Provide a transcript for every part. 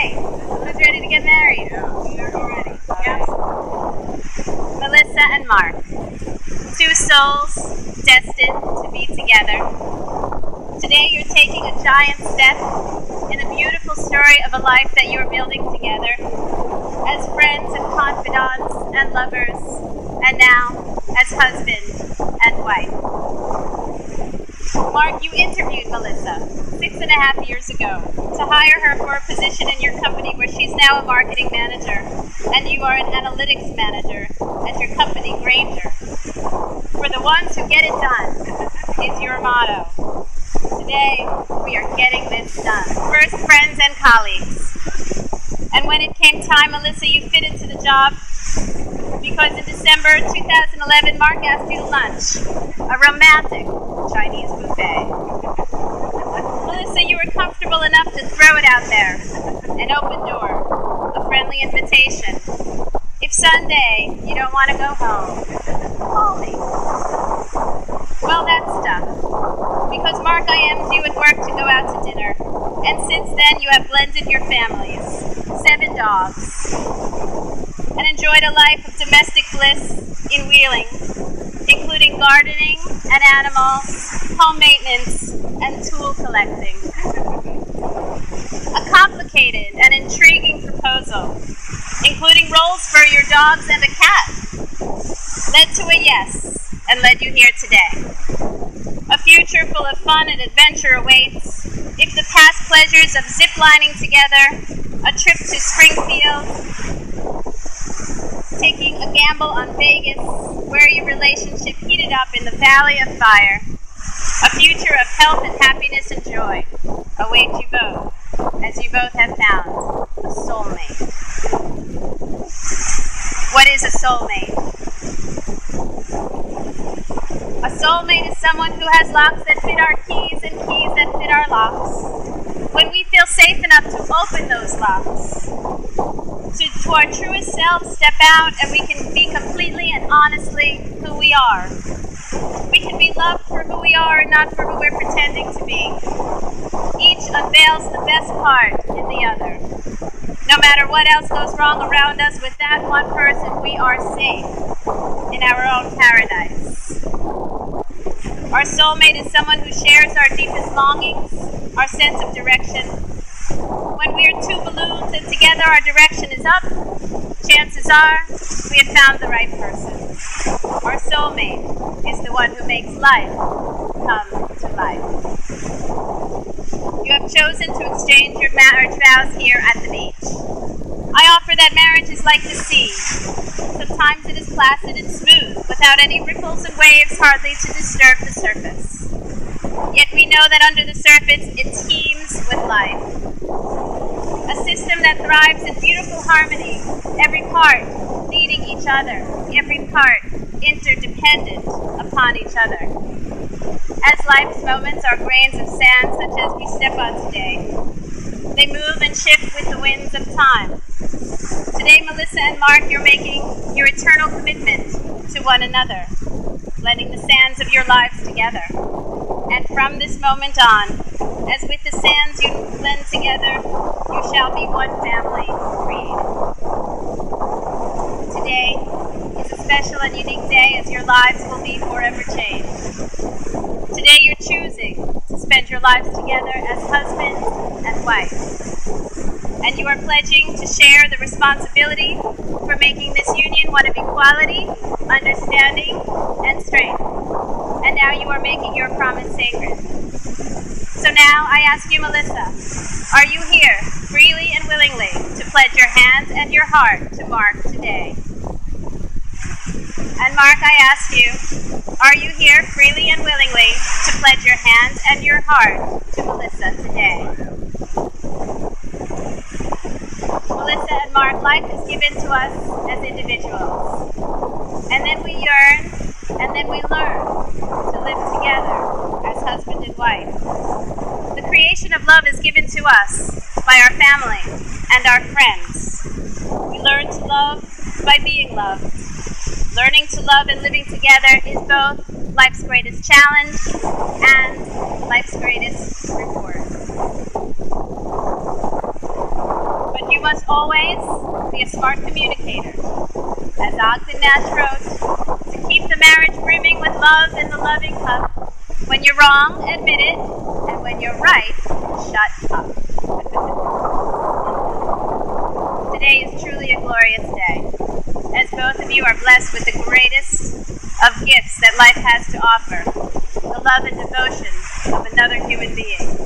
Okay, who's ready to get married? You're ready. Yes. Melissa and Mark, two souls destined to be together. Today you're taking a giant step in a beautiful story of a life that you're building together as friends and confidants and lovers, and now as husband and wife. Mark, you interviewed Melissa 6.5 years ago to hire her for a position in your company where she's now a marketing manager and you are an analytics manager at your company, Granger. For the ones who get it done is your motto. Today, we are getting this done. First, friends and colleagues. And when it came time, Melissa, you fit into the job because in December 2011, Mark asked you to lunch, a romantic Chinese buffet. Melissa, you were comfortable enough to throw it out there, an open door, a friendly invitation. If Sunday you don't want to go home, call me. Well, that stuck, because Mark IM'd you at work to go out to dinner, and since then you have blended your families, 7 dogs, and enjoyed a life of domestic bliss in Wheeling, including gardening and animals, home maintenance, and tool collecting. A complicated and intriguing proposal, including roles for your dogs and a cat, led to a yes and led you here today. A future full of fun and adventure awaits if the past pleasures of ziplining together, a trip to Springfield, taking a gamble on Vegas, where your relationship heated up in the Valley of Fire, a future of health and happiness and joy await you both, as you both have found a soulmate. What is a soulmate? A soulmate is someone who has locks that fit our keys and keys that fit our locks. When we feel safe enough to open those locks, to our truest selves step out and we can be completely and honestly who we are. We can be loved for who we are and not for who we're pretending to be. Each unveils the best part in the other. No matter what else goes wrong around us, with that one person we are safe in our own paradise. Our soulmate is someone who shares our deepest longings, our sense of direction. When we are 2 balloons and together our direction is up, chances are we have found the right person. Our soulmate is the one who makes life come to life. You have chosen to exchange your marriage vows here at the beach. I offer that marriage is like the sea. Sometimes it is placid and smooth, without any ripples and waves hardly to disturb the surface. Yet we know that under the surface it teems with life. A system that thrives in beautiful harmony, every part needing each other, every part interdependent upon each other. As life's moments are grains of sand such as we step on today, they move and shift with the winds of time. Today, Melissa and Mark, you're making your eternal commitment to one another, blending the sands of your lives together. And from this moment on, as with the sands you blend together, you shall be one family created. Today is a special and unique day as your lives will be forever changed. Today you're choosing to spend your lives together as husband and wife. And you are pledging to share the responsibility for making this union one of equality, understanding, and strength. And now you are making your promise sacred. So now I ask you, Melissa, are you here freely and willingly to pledge your hand and your heart to Mark today? And Mark, I ask you, are you here freely and willingly to pledge your hand and your heart to Melissa today? Melissa and Mark, life is given to us as individuals. And then we yearn, and then we learn to live together as husband and wife. The creation of love is given to us by our family and our friends. We learn to love by being loved. Learning to love and living together is both life's greatest challenge and life's greatest reward. must always be a smart communicator. As Ogden Nash wrote, to keep the marriage brimming with love in the loving cup, when you're wrong, admit it, and when you're right, shut up. Today is truly a glorious day, as both of you are blessed with the greatest of gifts that life has to offer, the love and devotion of another human being.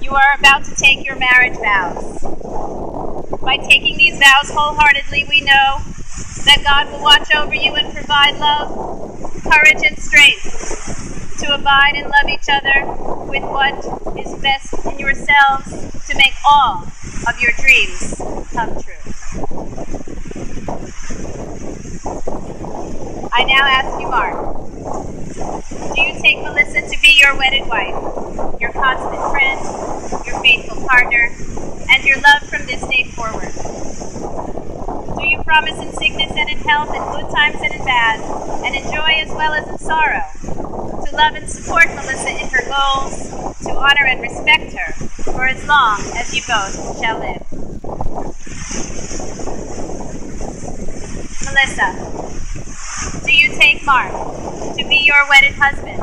You are about to take your marriage vows. By taking these vows wholeheartedly, we know that God will watch over you and provide love, courage, and strength to abide and love each other with what is best in yourselves to make all of your dreams come true. I now ask you, Mark, do you take Melissa to be your wedded wife, your constant friend, your faithful partner, and your love from this day forward? Do you promise in sickness and in health, in good times and in bad, and in joy as well as in sorrow, to love and support Melissa in her goals, to honor and respect her for as long as you both shall live? Melissa, do you take Mark to be your wedded husband,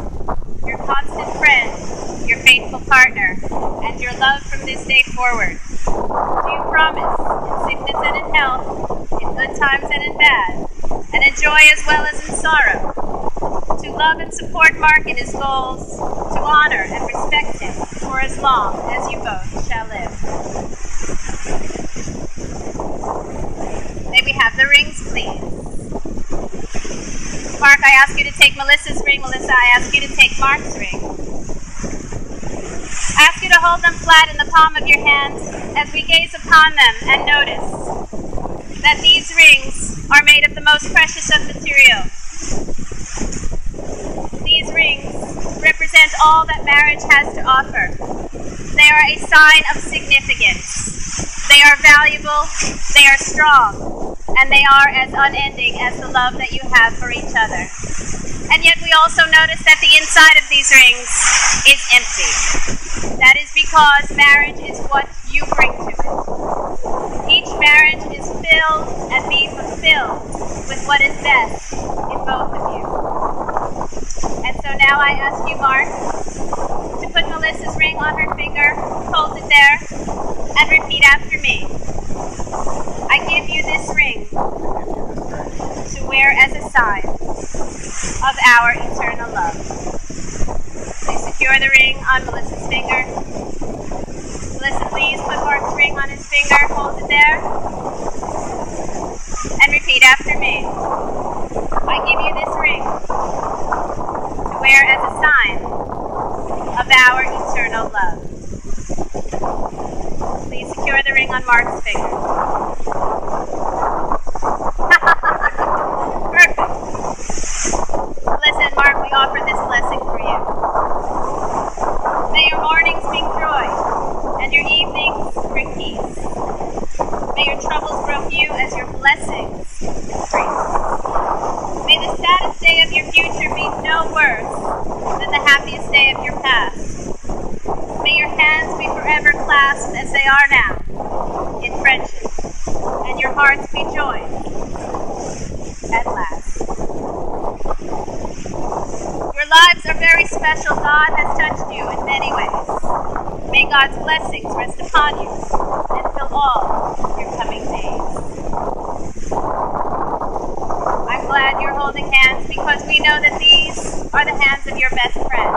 your constant friend, your faithful partner, and your love from this day forward? Do you promise, in sickness and in health, in good times and in bad, and in joy as well as in sorrow, to love and support Mark in his goals, to honor and respect him for as long as you both shall live? May we have the rings, please? Mark, I ask you to take Melissa's ring. Melissa, I ask you to take Mark's ring. I ask you to hold them flat in the palm of your hand as we gaze upon them and notice that these rings are made of the most precious of material. These rings represent all that marriage has to offer. They are a sign of significance. They are valuable, they are strong, and they are as unending as the love that you have for each other. And yet we also notice that the inside of these rings is empty. That is because marriage is what you bring to it. Each marriage is filled and be fulfilled with what is best in both of you. And so now I ask you, Mark, to put Melissa's ring on her finger, hold it there, and repeat after me. I give you this ring to wear as a sign of our eternal love. Please secure the ring on Melissa's finger. Melissa, please put Mark's ring on his finger, hold it there, and repeat after me. I give you this ring to wear as a sign of our eternal love. Please secure the ring on Mark's finger. Perfect. Listen, Mark, we offer this blessing for you. May your mornings bring joy, and your evenings bring peace. May your troubles grow few as your blessings increase. May the saddest day of your future be no worse than the happiest day of your past. May your hands be forever clasped as they are now, in friendship, and your hearts be joined at last. Your lives are very special. God has touched you in many ways. May God's blessings rest upon you and fill all your coming days. I'm glad you're holding hands because we know that these are the hands of your best friend.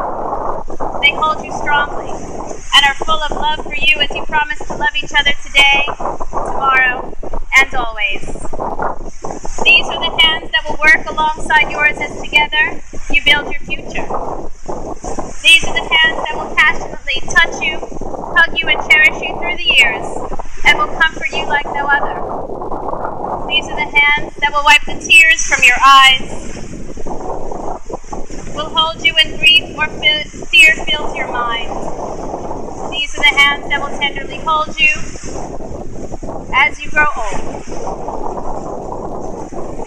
They hold you strongly and are full of love for you as you promise to love each other today, tomorrow, and always. These are the hands that will work alongside yours as together you build your future. These are the hands that will passionately touch you, hug you, and cherish you through the years, and will comfort you like no other. These are the hands that will wipe the tears from your eyes, will hold you when grief or fear fills your mind. These are the hands that will tenderly hold you as you grow old.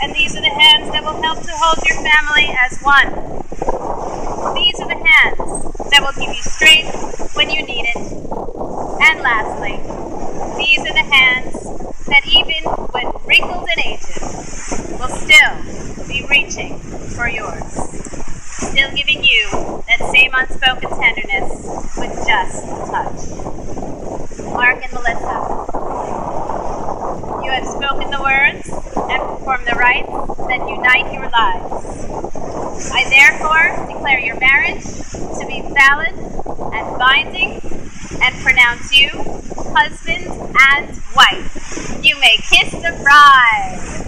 And these are the hands that will help to hold your family as one. These are the hands that will give you strength when you need it. And lastly, unspoken tenderness with just a touch. Mark and Melissa, you have spoken the words and performed the rites that unite your lives. I therefore declare your marriage to be valid and binding and pronounce you husband and wife. You may kiss the bride.